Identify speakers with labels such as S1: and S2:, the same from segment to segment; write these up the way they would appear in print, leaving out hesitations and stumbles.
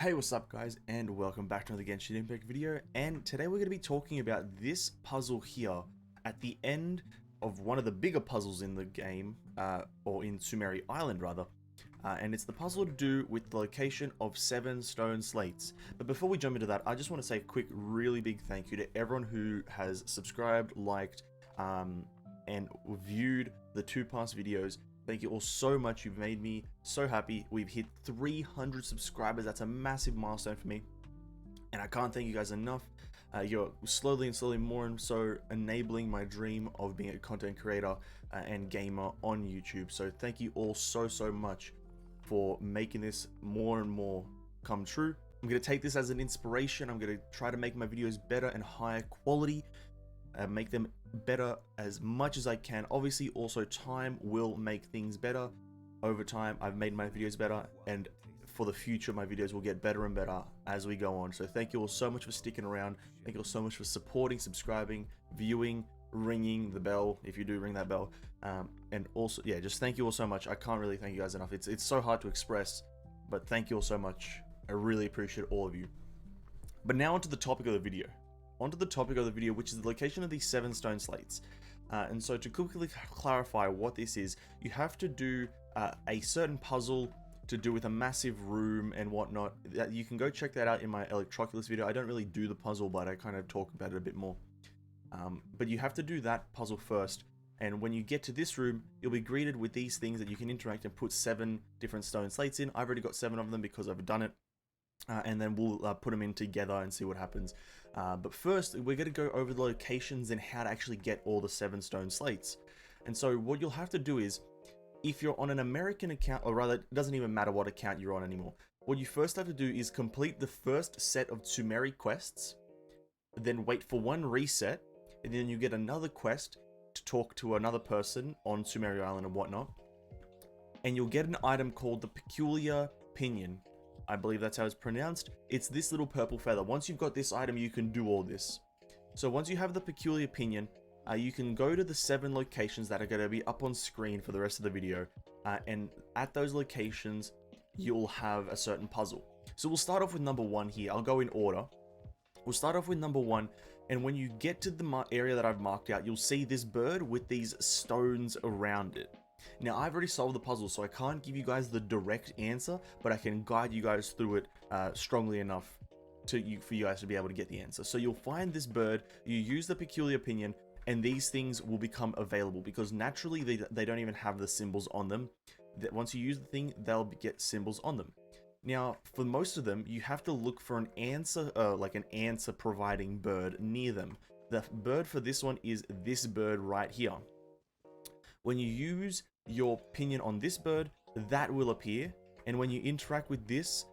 S1: Hey, what's up guys, and welcome back to another Genshin Impact video. And today we're going to be talking about this puzzle here at the end of one of the bigger puzzles in the game, or in Sumeri Island rather. And it's the puzzle to do with the location of 7 stone slates. But before we jump into that, I just want to say a quick, really big thank you to everyone who has subscribed, liked, and viewed the 2 past videos. Thank you all so much. You've made me so happy. We've hit 300 subscribers. That's a massive milestone for me, and I can't thank you guys enough. You're slowly and slowly more and so enabling my dream of being a content creator and gamer on YouTube. So thank you all so much for making this more and more come true. I'm going to take this as an inspiration. I'm going to try to make my videos better and higher quality, make them better as much as I can. Obviously, also time will make things better. Over time, I've made my videos better, and for the future, my videos will get better and better as we go on. So thank you all so much for sticking around. Thank you all so much for supporting, subscribing, viewing, ringing the bell if you do ring that bell, and also, yeah, just thank you all so much. I can't really thank you guys enough. It's so hard to express, but thank you all so much. I really appreciate all of you. But now onto the topic of the video. Which is the location of these 7 stone slates. And so to quickly clarify what this is, you have to do a certain puzzle to do with a massive room and whatnot. You can go check that out in my Electroculus video. I don't really do the puzzle, but I kind of talk about it a bit more. But you have to do that puzzle first. And when you get to this room, you'll be greeted with these things that you can interact and put 7 different stone slates in. I've already got 7 of them because I've done it. And then we'll put them in together and see what happens. But first, we're going to go over the locations and how to actually get all the 7 stone slates. And so what you'll have to do is, if you're on an American account, or rather, it doesn't even matter what account you're on anymore, what you first have to do is complete the first set of Sumeri quests, then wait for 1 reset, and then you get another quest to talk to another person on Sumeri Island and whatnot. And you'll get an item called the Peculiar Pinion. I believe that's how it's pronounced. It's this little purple feather. Once you've got this item, you can do all this. So once you have the Peculiar Pinion, you can go to the 7 locations that are going to be up on screen for the rest of the video. And at those locations, you'll have a certain puzzle. So we'll start off with number 1 here. I'll go in order. We'll start off with number 1. And when you get to the area that I've marked out, you'll see this bird with these stones around it. Now, I've already solved the puzzle, so I can't give you guys the direct answer, but I can guide you guys through it strongly enough for you guys to be able to get the answer. So you'll find this bird, you use the Peculiar Pinion, and these things will become available, because naturally they don't even have the symbols on them. Once you use the thing, they'll get symbols on them. Now, for most of them, you have to look for an answer, like an answer providing bird near them. The bird for this one is this bird right here. When you use your pinion on this bird, that will appear, and when you interact with this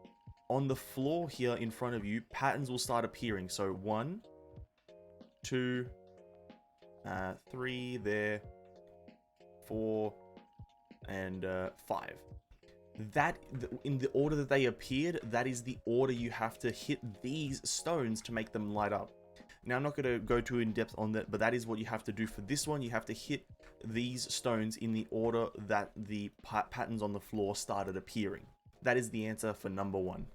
S1: on the floor here in front of you, patterns will start appearing. So 1, 2, 3 there, 4, and 5. That, in the order that they appeared, that is the order you have to hit these stones to make them light up. Now, I'm not going to go too in depth on that, but that is what you have to do for this one. You have to hit these stones in the order that the patterns on the floor started appearing. That is the answer for number 1.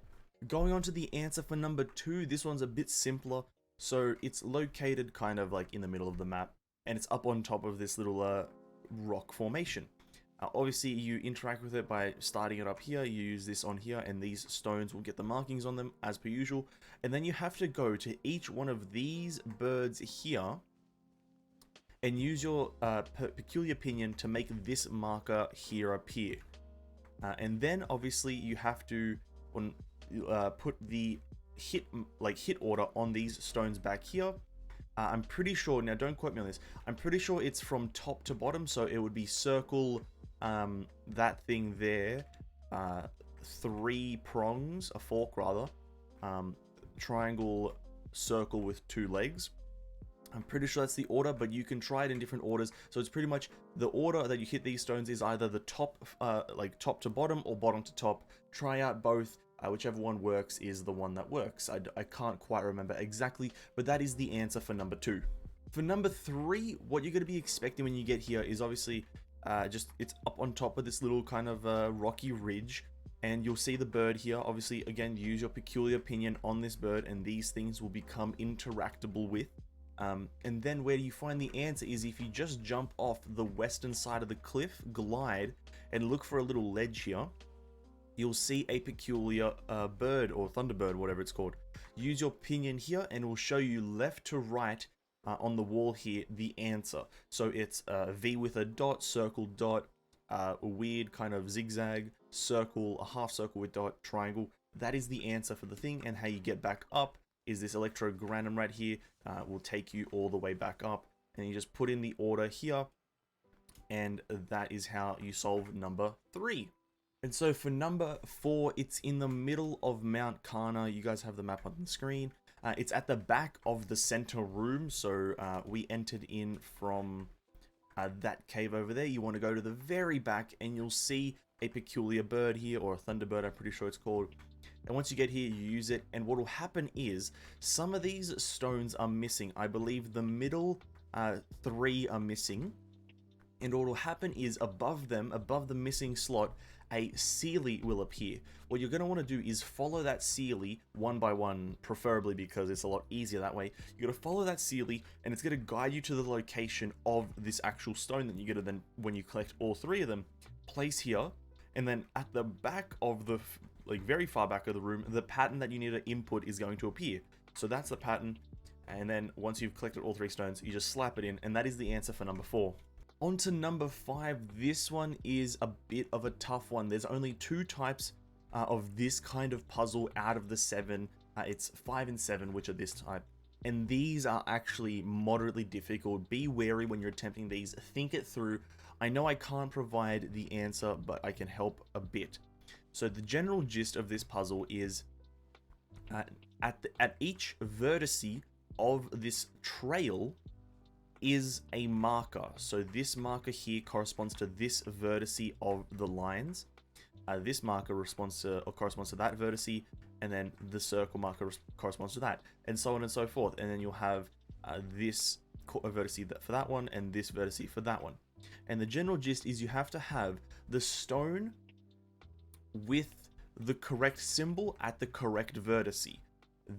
S1: Going on to the answer for number 2, this one's a bit simpler. So it's located kind of like in the middle of the map, and it's up on top of this little rock formation. Obviously, you interact with it by starting it up here. You use this on here, and these stones will get the markings on them as per usual. And then you have to go to each one of these birds here and use your Peculiar Pinion to make this marker here appear. And then obviously you have to put the hit order on these stones back here. I'm pretty sure, now don't quote me on this, I'm pretty sure it's from top to bottom, so it would be circle that thing there, 3 prongs, a fork rather, triangle, circle with 2 legs. I'm pretty sure that's the order, but you can try it in different orders. So it's pretty much the order that you hit these stones is either the top, like top to bottom, or bottom to top. Try out both. Whichever one works is the one that works. I can't quite remember exactly, but that is the answer for number 2. For number 3, what you're going to be expecting when you get here is obviously it's up on top of this little kind of rocky ridge. and you'll see the bird here. Obviously, again, use your peculiar opinion on this bird, and these things will become interactable with. And then where you find the answer is if you just jump off the western side of the cliff, glide, and look for a little ledge here, you'll see a peculiar bird, or thunderbird, whatever it's called. Use your pinion here and it will show you left to right on the wall here the answer. So it's V with a dot, circle, dot, a weird kind of zigzag, circle, a half circle with dot, triangle. That is the answer for the thing, and how you get back up is this electrogram right here. Will take you all the way back up, and you just put in the order here, and that is how you solve number 3. And so for number 4, it's in the middle of Mount Kana. You guys have the map on the screen. It's at the back of the center room, so we entered in from that cave over there. You want to go to the very back, and you'll see a peculiar bird here, or a thunderbird, I'm pretty sure it's called. And once you get here, you use it, and what will happen is some of these stones are missing. I believe the middle 3 are missing, and what will happen is above them, above the missing slot, a Seelie will appear. What you're going to want to do is follow that Seelie one by one, preferably because it's a lot easier that way. You're going to follow that Seelie, and it's going to guide you to the location of this actual stone that you're going to then, when you collect all 3 of them, place here. And then at the back of the, like very far back of the room, the pattern that you need to input is going to appear. So that's the pattern. And then once you've collected all 3 stones, you just slap it in, and that is the answer for number 4. On to number 5. This one is a bit of a tough one. There's only 2 types of this kind of puzzle out of the 7. It's 5 and 7, which are this type. And these are actually moderately difficult. Be wary when you're attempting these. Think it through. I know I can't provide the answer, but I can help a bit. So the general gist of this puzzle is at each vertice of this trail is a marker. So this marker here corresponds to this vertice of the lines. This marker corresponds to that vertice, and then the circle marker corresponds to that, and so on and so forth. And then you'll have this vertice for that one, and this vertice for that one. And the general gist is you have to have the stone with the correct symbol at the correct vertice.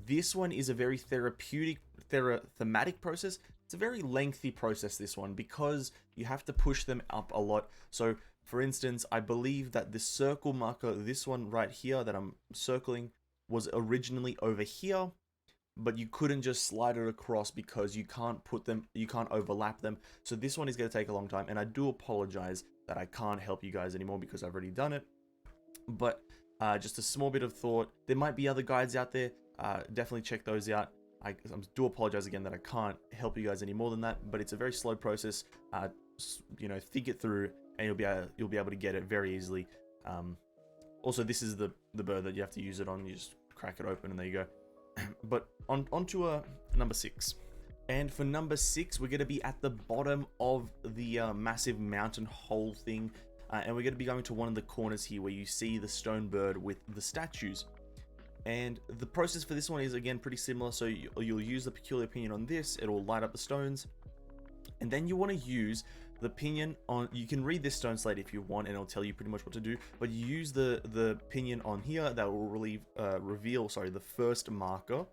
S1: This one is a very thematic process. It's a very lengthy process, this one, because you have to push them up a lot. So for instance, I believe that the circle marker, this one right here that I'm circling, was originally over here, but you couldn't just slide it across because you can't put them, you can't overlap them. So this one is going to take a long time, and I do apologize that I can't help you guys anymore because I've already done it. But just a small bit of thought, there might be other guides out there. Definitely check those out. I do apologize again that I can't help you guys any more than that, but it's a very slow process. You know, think it through, and you'll be able to get it very easily. Also, this is the bird that you have to use it on. You just crack it open, and there you go. But on to number 6. And for number 6, we're going to be at the bottom of the massive mountain hole thing, and we're going to be going to one of the corners here where you see the stone bird with the statues. And the process for this one is, again, pretty similar. So you'll use the peculiar opinion on this. It'll light up the stones. And then you want to use the pinion on, you can read this stone slate if you want, and it'll tell you pretty much what to do. But you use the pinion on here that will reveal the first marker.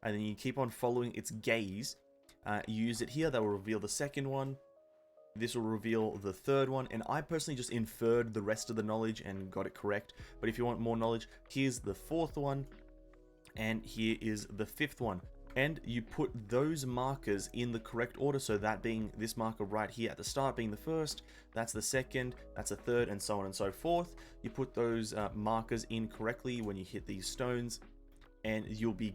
S1: And then you keep on following its gaze. You use it here, that will reveal the second one. This will reveal the third one, and I personally just inferred the rest of the knowledge and got it correct. But if you want more knowledge, here's the 4th one, and here is the 5th one. And you put those markers in the correct order, so that being this marker right here at the start being the first, that's the second, that's the third, and so on and so forth. You put those markers in correctly when you hit these stones, and you'll be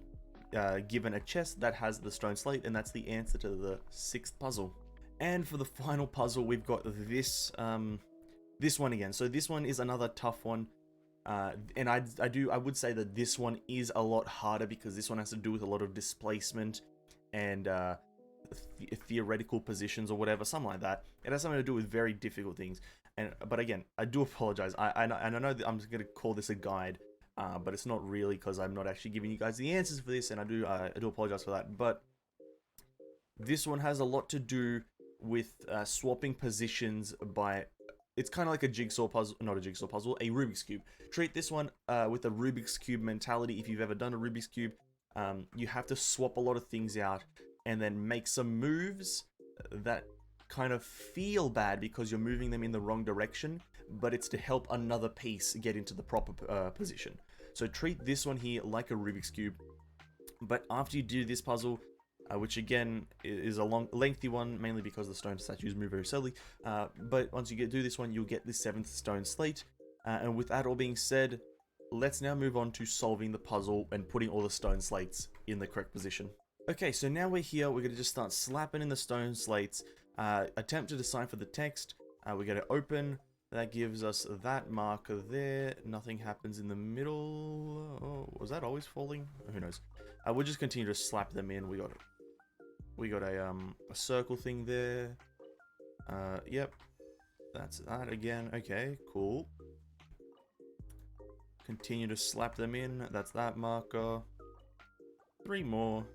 S1: given a chest that has the stone slate, and that's the answer to the 6th puzzle. And for the final puzzle, we've got this this one again. So this one is another tough one, and I would say that this one is a lot harder because this one has to do with a lot of displacement and theoretical positions or whatever, something like that. It has something to do with very difficult things. But again, I do apologize. I know that I'm just gonna call this a guide, but it's not really, because I'm not actually giving you guys the answers for this, and I do apologize for that. But this one has a lot to do with swapping positions by it's kind of like a jigsaw puzzle, not a jigsaw puzzle, a Rubik's Cube. Treat this one with a Rubik's Cube mentality. If you've ever done a Rubik's Cube, you have to swap a lot of things out and then make some moves that kind of feel bad because you're moving them in the wrong direction, but it's to help another piece get into the proper position. So treat this one here like a Rubik's Cube, but after you do this puzzle, which again is a lengthy one, mainly because the stone statues move very slowly, but once you do this one, you'll get the 7th stone slate, and with that all being said, let's now move on to solving the puzzle and putting all the stone slates in the correct position. Okay, so now we're here, we're going to just start slapping in the stone slates, attempt to decipher the text, we're going to open, that gives us that marker there, nothing happens in the middle. Oh, was that always falling? Who knows. We'll just continue to slap them in. We got a circle thing there. Yep, that's that again. Okay, cool. Continue to slap them in. That's that marker. 3 more.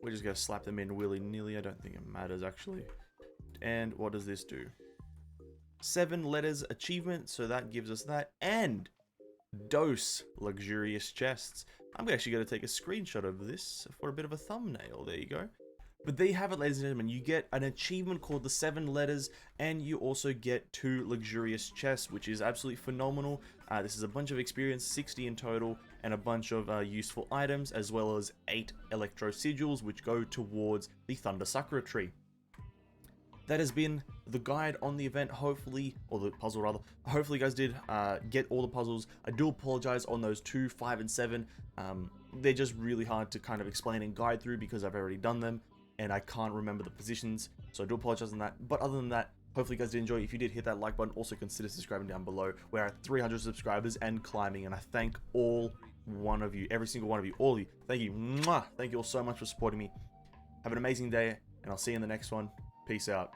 S1: We're just gonna slap them in willy-nilly. I don't think it matters actually. And what does this do? 7 letters achievement, so that gives us that. And dose luxurious chests. I'm actually going to take a screenshot of this for a bit of a thumbnail. There you go. But there you have it, ladies and gentlemen. You get an achievement called the 7 letters, and you also get 2 luxurious chests, which is absolutely phenomenal. This is a bunch of experience, 60 in total, and a bunch of useful items, as well as 8 electro sigils, which go towards the Thunder Sakura tree. That has been the guide on the event, hopefully, or the puzzle rather. Hopefully you guys did get all the puzzles. I do apologize on those 2, 5, and 7. They're just really hard to kind of explain and guide through because I've already done them, and I can't remember the positions, so I do apologize on that. But other than that, hopefully you guys did enjoy. If you did, hit that like button. Also consider subscribing down below. We're at 300 subscribers and climbing, and I thank all one of you, every single one of you, all of you. Thank you. Mwah! Thank you all so much for supporting me. Have an amazing day, and I'll see you in the next one. Peace out.